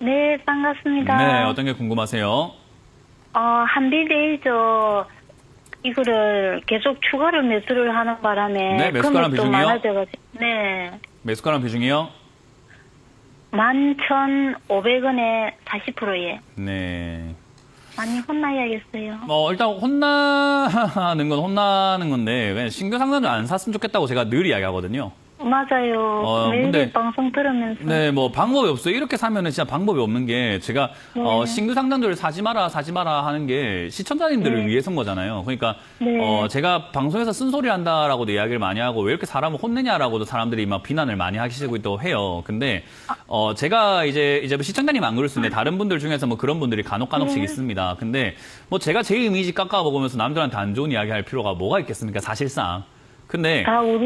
네, 반갑습니다. 네, 어떤 게 궁금하세요? 한빛레이저 이거를 계속 추가로 매수를 하는 바람에 네, 매수가랑 금액도 비중이요? 많아져가지고 네, 매수가랑 비중이요? 11,500원에 40%에 네. 많이 혼나야겠어요. 일단 혼나는 건데, 그냥 신규 상단을 안 샀으면 좋겠다고 제가 늘 이야기하거든요. 맞아요. 매일 근데 방송 들으면서. 네, 뭐 방법이 없어요. 이렇게 사면은 진짜 방법이 없는 게 제가 네. 신규 상장주를 사지 마라 하는 게 시청자님들을 네. 위해서인 거잖아요. 그러니까 네. 제가 방송에서 쓴소리 한다라고도 이야기를 많이 하고 왜 이렇게 사람을 혼내냐라고도 사람들이 막 비난을 많이 하시고 있다고 해요. 근데 제가 이제 뭐 시청자님 안 그럴 수 있는데 다른 분들 중에서 뭐 그런 분들이 간혹씩 네. 있습니다. 근데 뭐 제가 제 이미지 깎아 먹으면서 남들한테 안 좋은 이야기 할 필요가 뭐가 있겠습니까? 사실상. 근데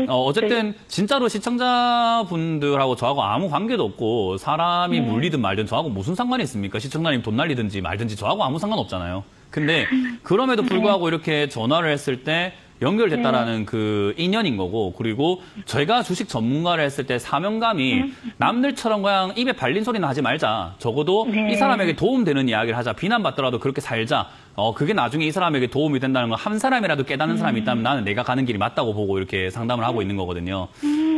어쨌든 진짜로 시청자분들하고 저하고 아무 관계도 없고 사람이 물리든 말든 저하고 무슨 상관이 있습니까? 시청자님 돈 날리든지 말든지 저하고 아무 상관없잖아요. 근데 그럼에도 불구하고 이렇게 전화를 했을 때 연결됐다라는 그 인연인 거고, 그리고 저희가 주식 전문가를 했을 때 사명감이 남들처럼 그냥 입에 발린 소리나 하지 말자. 적어도 이 사람에게 도움되는 이야기를 하자. 비난받더라도 그렇게 살자. 그게 나중에 이 사람에게 도움이 된다는 거 한 사람이라도 깨닫는 사람이 있다면 나는 내가 가는 길이 맞다고 보고 이렇게 상담을 하고 있는 거거든요.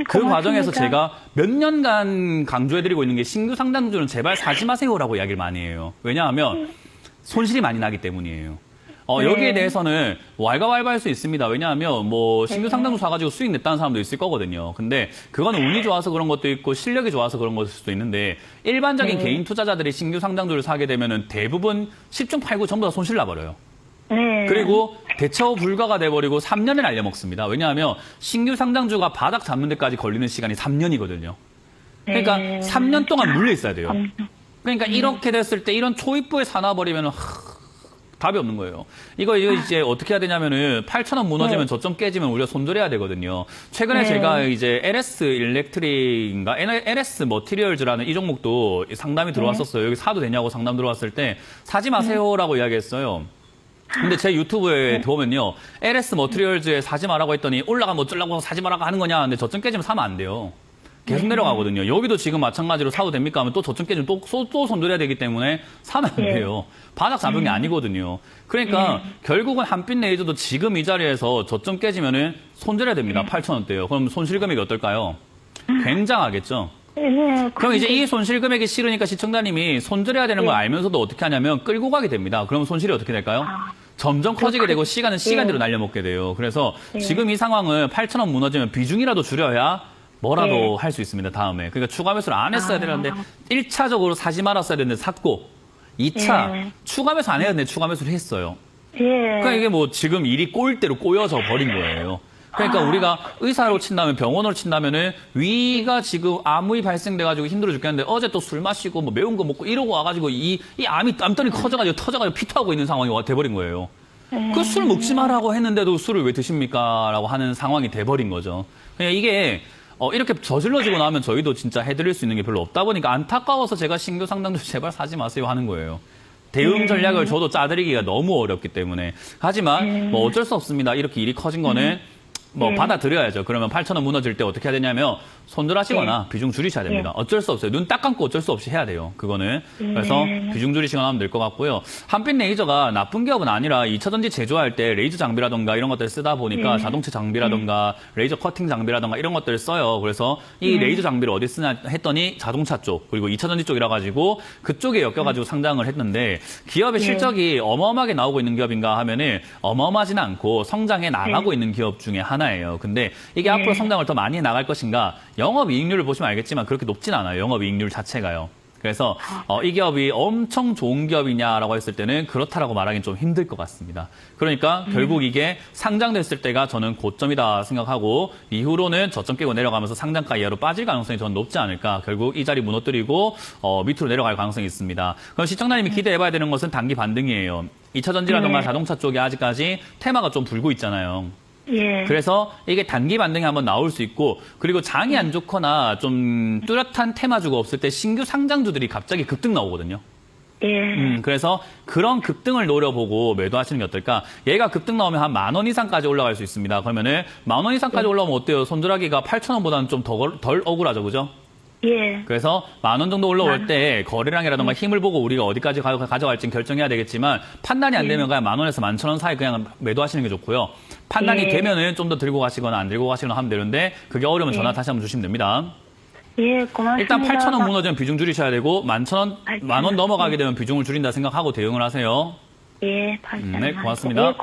그 과정에서 제가 몇 년간 강조해드리고 있는 게 신규 상담주는 제발 사지 마세요라고 이야기를 많이 해요. 왜냐하면 손실이 많이 나기 때문이에요. 여기에 대해서는 왈가왈부할 수 있습니다. 왜냐하면 뭐 신규 상담주 사가지고 수익 냈다는 사람도 있을 거거든요. 근데 그거는 운이 좋아서 그런 것도 있고 실력이 좋아서 그런 것일 수도 있는데 일반적인 개인 투자자들이 신규 상담주를 사게 되면은 대부분 10중 8구 전부 다 손실 나버려요. 네. 그리고 대처 불가가 돼버리고 3년을 날려먹습니다. 왜냐하면 신규 상장주가 바닥 잡는 데까지 걸리는 시간이 3년이거든요. 그러니까 3년 동안 물려 있어야 돼요. 그러니까 이렇게 됐을 때 이런 초입부에 사놔버리면 답이 없는 거예요. 이거 이제 어떻게 해야 되냐면은 8,000원 무너지면 저점 깨지면 우리가 손절해야 되거든요. 최근에 제가 이제 LS 일렉트릭인가 LS 머티리얼즈라는 이 종목도 상담이 들어왔었어요. 여기 사도 되냐고 상담 들어왔을 때 사지 마세요라고 이야기했어요. 근데 제 유튜브에 보면요. LS 머티리얼즈에 사지 마라고 했더니 올라가면 어쩌려고 사지 마라고 하는 거냐. 근데 저점 깨지면 사면 안 돼요. 계속 내려가거든요. 여기도 지금 마찬가지로 사도 됩니까 하면 또 저점 깨지면 또 손들어야 되기 때문에 사면 안 돼요. 바닥 잡은 게 아니거든요. 그러니까 결국은 한빛레이저도 지금 이 자리에서 저점 깨지면은 손들어야 됩니다. 8,000원대요. 그럼 손실 금액이 어떨까요? 굉장하겠죠. 그럼 이제 이 손실 금액이 싫으니까 시청자님이 손절해야 되는 걸 알면서도 어떻게 하냐면 끌고 가게 됩니다. 그럼 손실이 어떻게 될까요? 점점 커지게 되고 시간은 시간대로 날려먹게 돼요. 그래서 지금 이 상황은 8,000원 무너지면 비중이라도 줄여야 뭐라도 할 수 있습니다, 다음에. 그러니까 추가 매수를 안 했어야 되는데 1차적으로 사지 말았어야 되는데 샀고 2차 추가 매수 안 해야 되는데 추가 매수를 했어요. 그러니까 이게 뭐 지금 일이 꼬일 대로 꼬여져 버린 거예요. 그러니까 우리가 의사로 친다면 병원으로 친다면은 위가 지금 암이 발생돼가지고 힘들어 죽겠는데 어제 또 술 마시고 뭐 매운 거 먹고 이러고 와가지고 이 암덩이 커져가지고 터져가지고 피토하고 있는 상황이 돼버린 거예요. 그 술 먹지 말라고 했는데도 술을 왜 드십니까? 라고 하는 상황이 돼버린 거죠. 그냥 이게 이렇게 저질러지고 나면 저희도 진짜 해드릴 수 있는 게 별로 없다 보니까 안타까워서 제가 신규 상담도 제발 사지 마세요 하는 거예요. 대응 전략을 저도 짜드리기가 너무 어렵기 때문에. 하지만 뭐 어쩔 수 없습니다. 이렇게 일이 커진 거는 뭐 받아들여야죠. 그러면 8,000원 무너질 때 어떻게 해야 되냐면 손절하시거나 비중 줄이셔야 됩니다. 어쩔 수 없어요. 눈 딱 감고 어쩔 수 없이 해야 돼요. 그거는. 그래서 비중 줄이시거나 하면 될 것 같고요. 한빛레이저가 나쁜 기업은 아니라 2차전지 제조할 때 레이저 장비라던가 이런 것들을 쓰다 보니까 자동차 장비라던가 레이저 커팅 장비라던가 이런 것들을 써요. 그래서 이 레이저 장비를 어디 쓰냐 했더니 자동차 쪽 그리고 2차전지 쪽이라 가지고 그쪽에 엮여가지고 상장을 했는데 기업의 실적이 어마어마하게 나오고 있는 기업인가 하면은 어마어마하지는 않고 성장해 나가고 있는 기업 중에 하나예요. 근데 이게 앞으로 성장을 더 많이 나갈 것인가? 영업이익률을 보시면 알겠지만 그렇게 높진 않아요. 영업이익률 자체가요. 그래서 이 기업이 엄청 좋은 기업이냐라고 했을 때는 그렇다라고 말하기는 좀 힘들 것 같습니다. 그러니까 결국 이게 상장됐을 때가 저는 고점이다 생각하고 이후로는 저점 깨고 내려가면서 상장가 이하로 빠질 가능성이 저는 높지 않을까. 결국 이 자리 무너뜨리고 밑으로 내려갈 가능성이 있습니다. 그럼 시청자님이 기대해봐야 되는 것은 단기 반등이에요. 2차전지라든가 자동차 쪽이 아직까지 테마가 좀 불고 있잖아요. 그래서 이게 단기 반등이 한번 나올 수 있고 그리고 장이 안 좋거나 좀 뚜렷한 테마주가 없을 때 신규 상장주들이 갑자기 급등 나오거든요. 그래서 그런 급등을 노려보고 매도하시는 게 어떨까? 얘가 급등 나오면 한 10,000원 이상까지 올라갈 수 있습니다. 그러면은 10,000원 이상까지 올라오면 어때요? 손절하기가 8,000원보다는 좀 덜 억울하죠, 그죠? 예. 그래서 10,000원 정도 올라올 때 거래량이라던가 힘을 보고 우리가 어디까지 가져갈지 결정해야 되겠지만 판단이 안 되면 그냥 10,000원에서 11,000원 사이 그냥 매도하시는 게 좋고요. 판단이 되면은 좀 더 들고 가시거나 안 들고 가시거나 하면 되는데 그게 어려우면 전화 다시 한번 주시면 됩니다. 예, 고맙습니다. 일단 8,000원 무너지면 비중 줄이셔야 되고 10,000원, 10,000원 넘어가게 되면 비중을 줄인다 생각하고 대응을 하세요. 예, 8,000원. 네, 고맙습니다. 예,